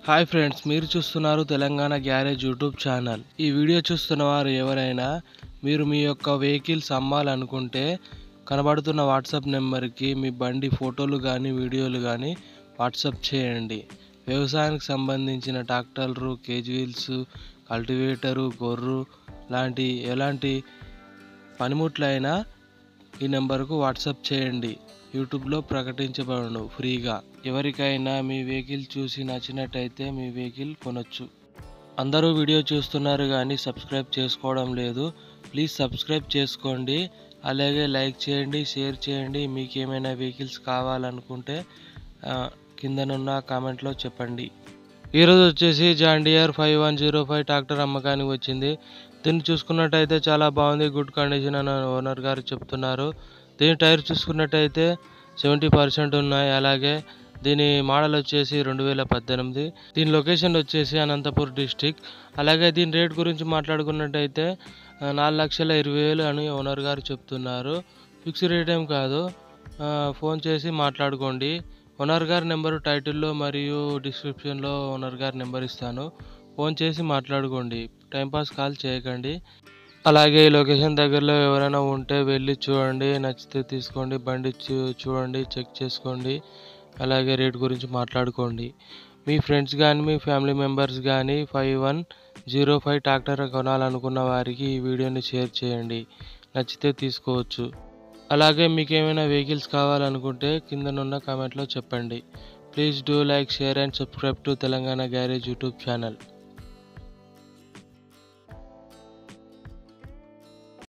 Hi friends, మీరు చూస్తున్నారు Telangana garage YouTube channel. ఈ వీడియో చూస్తున్న వారు ఎవరైనా మీరు మీ యొక్క వెహికల్స్ అమ్మాలనుకుంటే కనబడుతున్న వాట్సాప్ నెంబర్కి మీ బండి ఫోటోలు కానీ వీడియోలు కానీ వాట్సాప్ చేయండి. వ్యవసాయానికి సంబంధించిన ట్రాక్టర్లు, కేజ్ వీల్స్, కల్టివేటరు, గొర్రు లాంటి ఎలాంటి పనిముట్లైనా ఈ నెంబర్కు వాట్సాప్ చేయండి. యూట్యూబ్లో ప్రకటించబడును ఫ్రీగా. ఎవరికైనా మీ వెహికల్ చూసి నచ్చినట్టయితే మీ వెహికల్ కొనొచ్చు. అందరూ వీడియో చూస్తున్నారు కానీ సబ్స్క్రైబ్ చేసుకోవడం లేదు. ప్లీజ్ సబ్స్క్రైబ్ చేసుకోండి. అలాగే లైక్ చేయండి, షేర్ చేయండి. మీకు ఏమైనా వెహికల్స్ కావాలనుకుంటే కిందనున్న కామెంట్లో చెప్పండి. ఈరోజు వచ్చేసి జాన్ డియర్ 5105 ట్రాక్టర్ అమ్మకానికి వచ్చింది. దీన్ని చూసుకున్నట్టయితే చాలా బాగుంది, గుడ్ కండిషన్ అని ఓనర్ గారు చెప్తున్నారు. దీని టైర్ చూసుకున్నట్టయితే 70% ఉన్నాయి. అలాగే దీని మోడల్ వచ్చేసి 2018. దీని లొకేషన్ వచ్చేసి అనంతపూర్ డిస్టిక్. అలాగే దీని రేట్ గురించి మాట్లాడుకున్నట్టయితే 4,20,000 అని ఓనర్ గారు చెప్తున్నారు. ఫిక్స్ రేట్ ఏం కాదు, ఫోన్ చేసి మాట్లాడుకోండి. ఓనర్ గారి నెంబరు టైటిల్లో మరియు డిస్క్రిప్షన్లో ఓనర్ గారి నెంబర్ ఇస్తాను. ఫోన్ చేసి మాట్లాడుకోండి, టైంపాస్ కాల్ చేయకండి. అలాగే ఈ లొకేషన్ దగ్గరలో ఎవరైనా ఉంటే వెళ్ళి చూడండి, నచ్చితే తీసుకోండి. బండి చూడండి, చెక్ చేసుకోండి. అలాగే రేట్ గురించి మాట్లాడుకోండి. మీ ఫ్రెండ్స్ కానీ మీ ఫ్యామిలీ మెంబర్స్ కానీ 5105 ట్రాక్టర్ కొనాలనుకున్న వారికి ఈ వీడియోని షేర్ చేయండి. నచ్చితే తీసుకోవచ్చు. అలాగే మీకు ఏమైనా వెహికల్స్ కావాలనుకుంటే కిందనున్న కామెంట్లో చెప్పండి. Please do like, share and subscribe to Telangana garage YouTube channel.